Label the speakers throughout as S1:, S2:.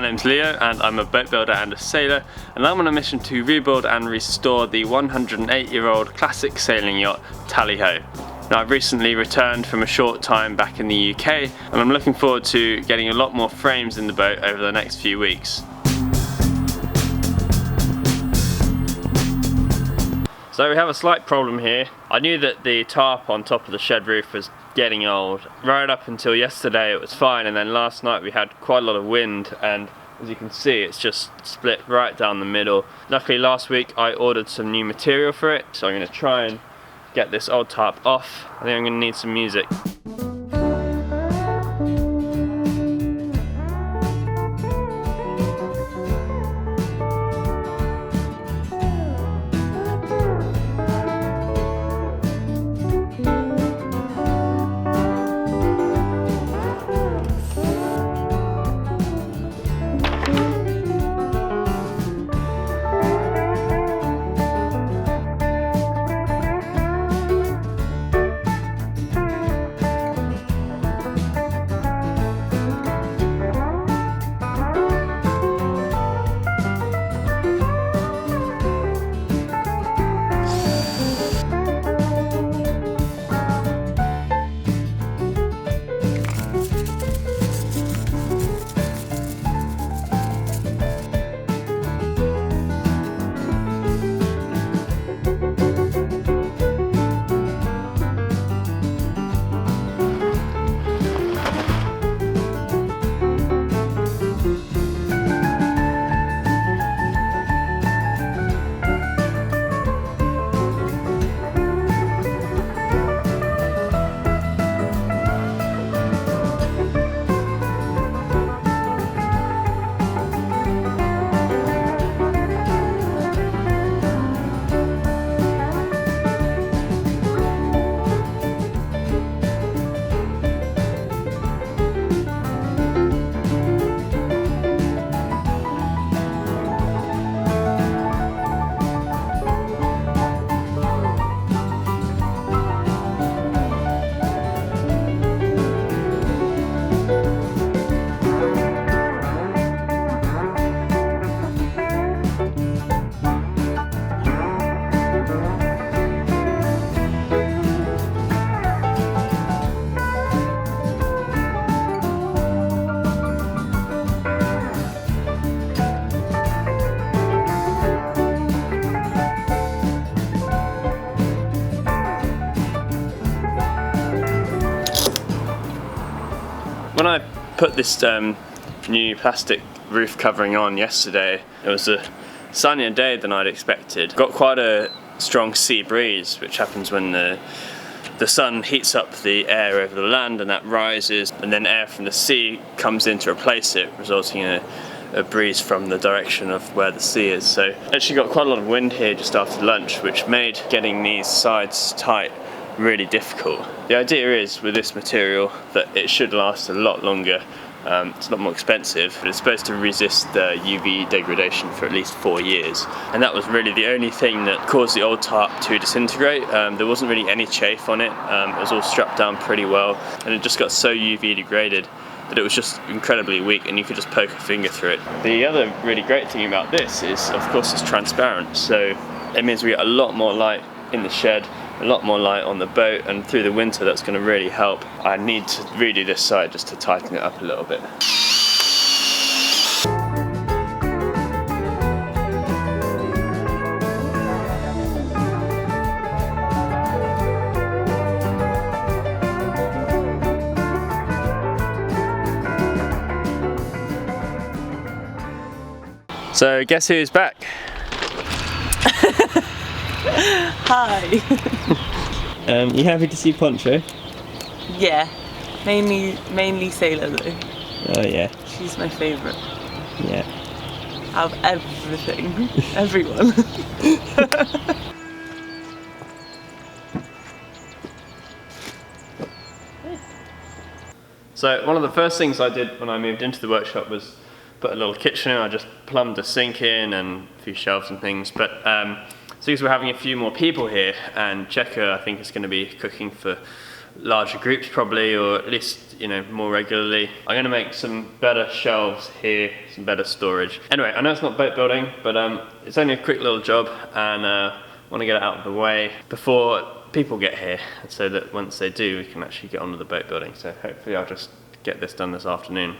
S1: name's Leo and I'm a boat builder and a sailor, and I'm on a mission to rebuild and restore the 108-year-old classic sailing yacht Tally-Ho. Now, I've recently returned from a short time back in the UK and I'm looking forward to getting a lot more frames in the boat over the next few weeks. So we have a slight problem here. I knew that the tarp on top of the shed roof was getting old. Right up until yesterday it was fine, and then last night we had quite a lot of wind, and as you can see it's just split right down the middle. Luckily last week I ordered some new material for it, so I'm going to try and get this old tarp off. I think I'm going to need some music. When I put this new plastic roof covering on yesterday, it was a sunnier day than I'd expected. Got quite a strong sea breeze, which happens when the sun heats up the air over the land and that rises, and then air from the sea comes in to replace it, resulting in a breeze from the direction of where the sea is. So actually got quite a lot of wind here just after lunch, which made getting these sides tight really difficult. The idea is with this material that it should last a lot longer. It's a lot more expensive, but it's supposed to resist the UV degradation for at least 4 years. And that was really the only thing that caused the old tarp to disintegrate. There wasn't really any chafe on it. It was all strapped down pretty well, and it just got so UV degraded that it was just incredibly weak and you could just poke a finger through it. The other really great thing about this is, of course, it's transparent, so it means we get a lot more light in the shed, a lot more light on the boat, and through the winter that's going to really help. I need to redo this side just to tighten it up a little bit. So guess who's back?
S2: Hi.
S1: You happy to see Poncho?
S2: Yeah, mainly Sailor though.
S1: Oh yeah.
S2: She's my favourite.
S1: Yeah.
S2: Out of everything, everyone.
S1: So one of the first things I did when I moved into the workshop was put a little kitchen in. I just plumbed a sink in and a few shelves and things, but so because we're having a few more people here, and Checker I think is going to be cooking for larger groups probably, or at least, you know, more regularly. I'm going to make some better shelves here, some better storage. Anyway, I know it's not boat building, but it's only a quick little job, and I want to get it out of the way before people get here, so that once they do, we can actually get on with the boat building. So hopefully I'll just get this done this afternoon.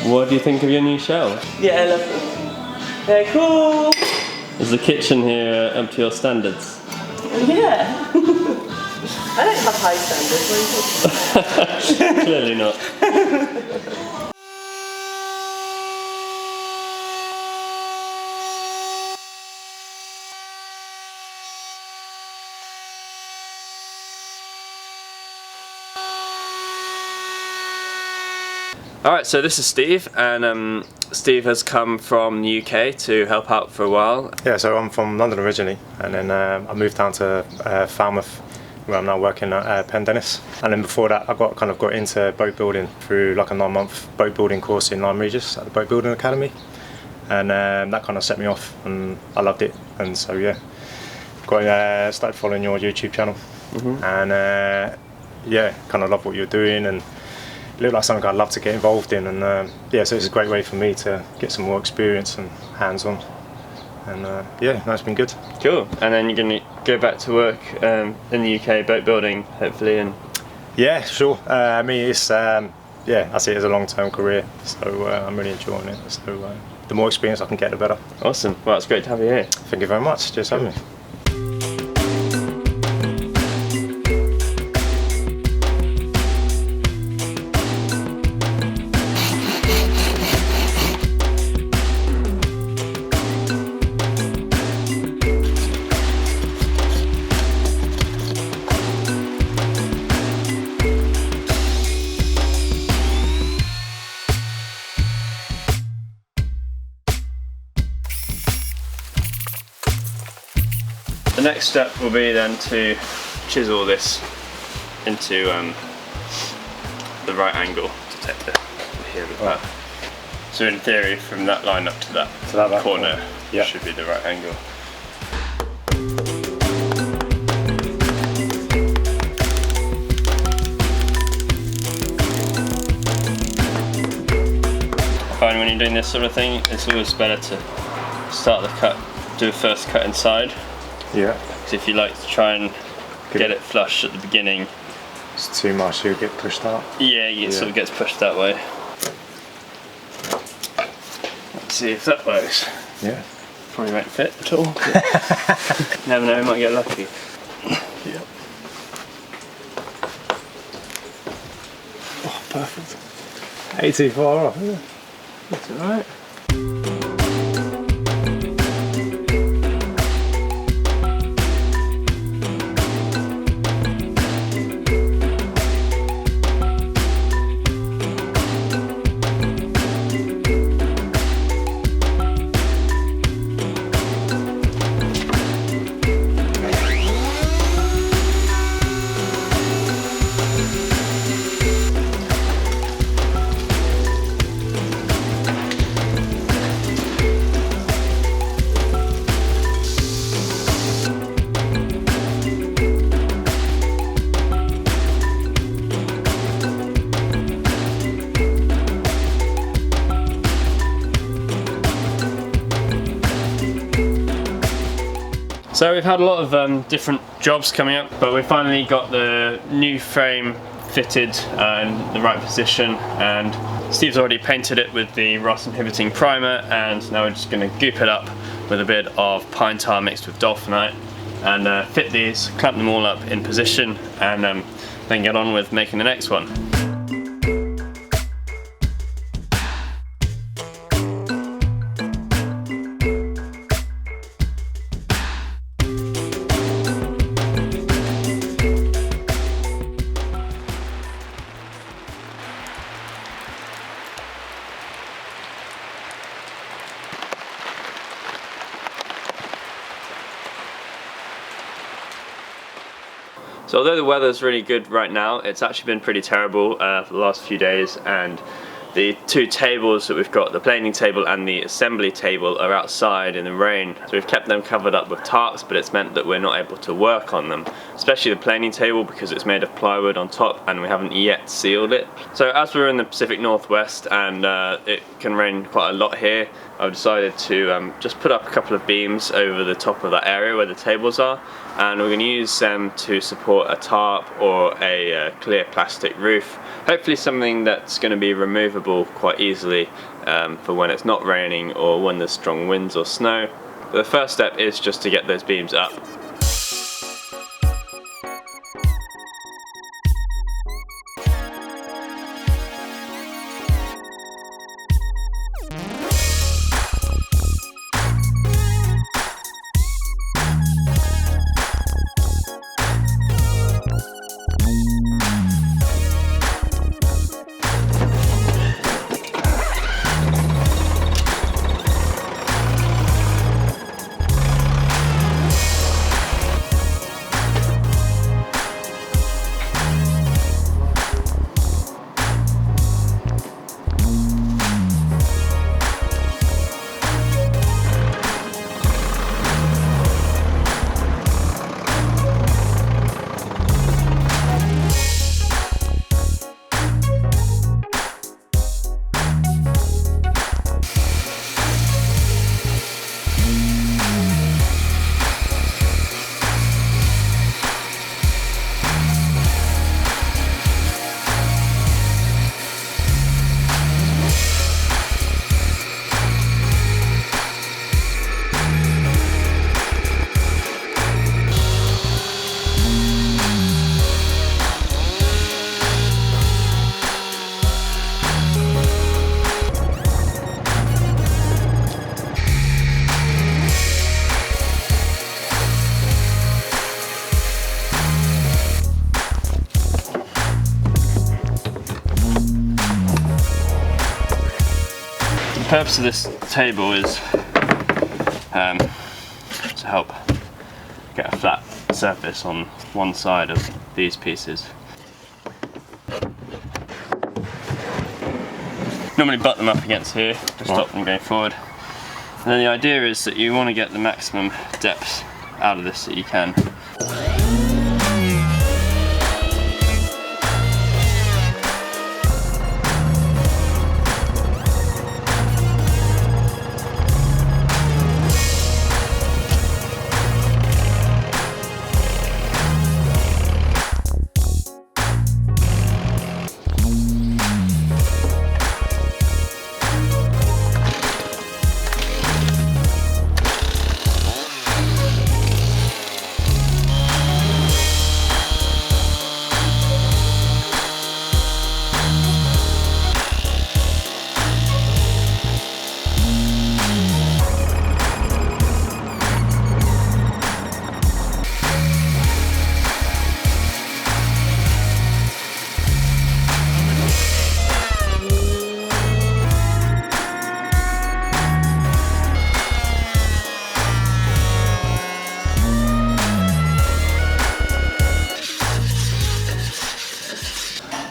S1: What do you think of your new shelf?
S2: Yeah, I love them. They're cool.
S1: Is the kitchen here up to your standards?
S2: Yeah. I don't have high standards. What are you talking about?
S1: Clearly not. Alright, so this is Steve, and Steve has come from the UK to help out for a while.
S3: Yeah, so I'm from London originally, and then I moved down to Falmouth, where I'm now working at Penn Dennis. And then before that, I got into boat building through like a 9-month boat building course in Lyme Regis at the Boat Building Academy, and that kind of set me off, and I loved it. And so yeah, started following your YouTube channel, and yeah, kind of love what you're doing, and it looked like something I'd love to get involved in, and yeah, so it's a great way for me to get some more experience and hands-on, and yeah, no, it's been good.
S1: Cool. And then you're going to go back to work in the UK boat building, hopefully, and
S3: yeah, sure. I mean, it's yeah, I see it as a long-term career, so I'm really enjoying it. So the more experience I can get, the better.
S1: Awesome. Well, it's great to have you here.
S3: Thank you very much. Cheers for having me.
S1: The next step will be then to chisel this into the right angle to take the heel of that. So in theory, from that line up to that, corner,
S3: yeah,
S1: should be the right angle. I find when you're doing this sort of thing, it's always better to start the cut, do a first cut inside.
S3: Yeah.
S1: Because if you like to try and get it flush at the beginning,
S3: it's too much, you'll get pushed out.
S1: Yeah, it sort of gets pushed that way. Let's see if that works.
S3: Yeah.
S1: Probably won't fit at all. Never know, might get lucky.
S3: Yeah. Oh, perfect. 84 off, isn't it?
S1: That's alright. So we've had a lot of different jobs coming up, but we finally got the new frame fitted in the right position, and Steve's already painted it with the rust inhibiting primer, and now we're just going to goop it up with a bit of pine tar mixed with dolphinite and fit these, clamp them all up in position, and then get on with making the next one. So although the weather's really good right now, it's actually been pretty terrible for the last few days, and the two tables that we've got, the planing table and the assembly table, are outside in the rain. So we've kept them covered up with tarps, but it's meant that we're not able to work on them, especially the planing table because it's made of plywood on top and we haven't yet sealed it. So as we're in the Pacific Northwest and it can rain quite a lot here, I've decided to just put up a couple of beams over the top of that area where the tables are, and we're going to use them to support a tarp or a clear plastic roof. Hopefully something that's going to be removable quite easily for when it's not raining or when there's strong winds or snow. But the first step is just to get those beams up. The purpose of this table is to help get a flat surface on one side of these pieces. normally butt them up against here to stop them going forward. And then the idea is that you want to get the maximum depth out of this that you can.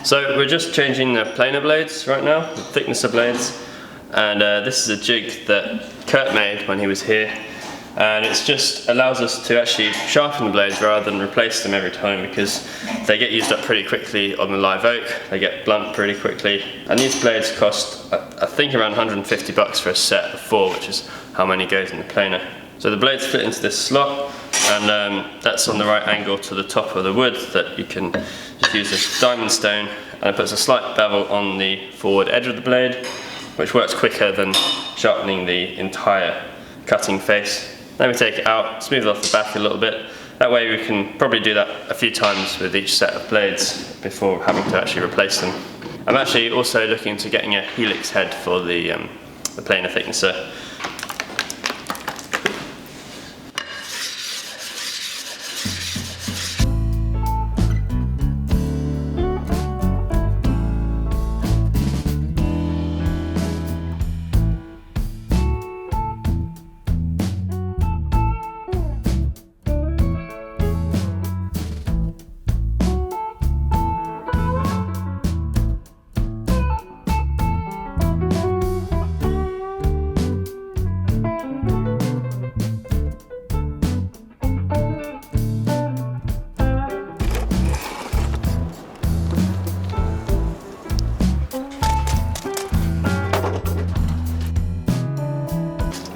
S1: So we're just changing the planer blades right now, the thickness of blades, and this is a jig that Kurt made when he was here, and it just allows us to actually sharpen the blades rather than replace them every time, because they get used up pretty quickly on the live oak, they get blunt pretty quickly, and these blades cost I think around 150 bucks for a set of 4, which is how many goes in the planer. So the blades fit into this slot, and that's on the right angle to the top of the wood that you can just use this diamond stone, and it puts a slight bevel on the forward edge of the blade, which works quicker than sharpening the entire cutting face. Then we take it out, smooth it off the back a little bit. That way we can probably do that a few times with each set of blades before having to actually replace them. I'm actually also looking into getting a helix head for the planer thicknesser.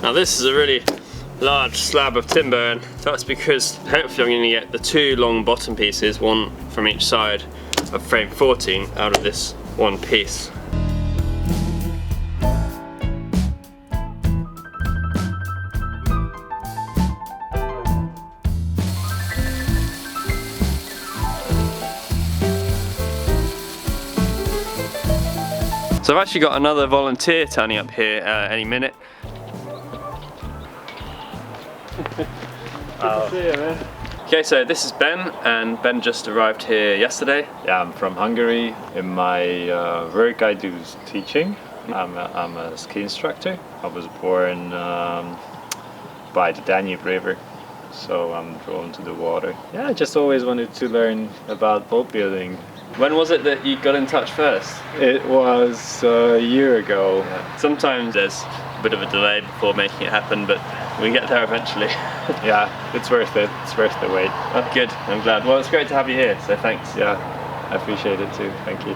S1: Now this is a really large slab of timber, and that's because hopefully I'm going to get the 2 long bottom pieces, one from each side of frame 14, out of this one piece. So I've actually got another volunteer turning up here any minute. Good to see you, man. Okay, so this is Ben, and Ben just arrived here yesterday.
S4: Yeah, I'm from Hungary. In my work I do teaching. I'm a ski instructor. I was born by the Danube River, so I'm drawn to the water. Yeah, I just always wanted to learn about boat building.
S1: When was it that you got in touch first?
S4: It was a year ago.
S1: Yeah. Sometimes there's a bit of a delay before making it happen, but we get there eventually.
S4: Yeah, it's worth it. It's worth the wait.
S1: Oh, good. I'm glad. Well, it's great to have you here, so thanks.
S4: Yeah, I appreciate it too. Thank you.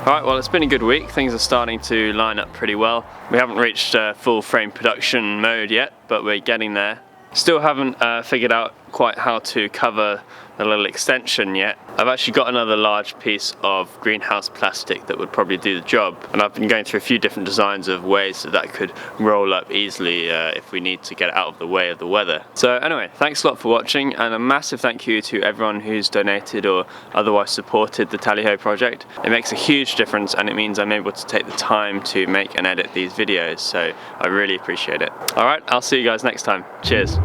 S1: Alright, well, it's been a good week. Things are starting to line up pretty well. We haven't reached full frame production mode yet, but we're getting there. Still haven't figured out quite how to cover the little extension yet. I've actually got another large piece of greenhouse plastic that would probably do the job, and I've been going through a few different designs of ways that could roll up easily if we need to get out of the way of the weather. So anyway, thanks a lot for watching, and a massive thank you to everyone who's donated or otherwise supported the Tally-Ho project. It makes a huge difference, and it means I'm able to take the time to make and edit these videos, so I really appreciate it. Alright, I'll see you guys next time. Cheers.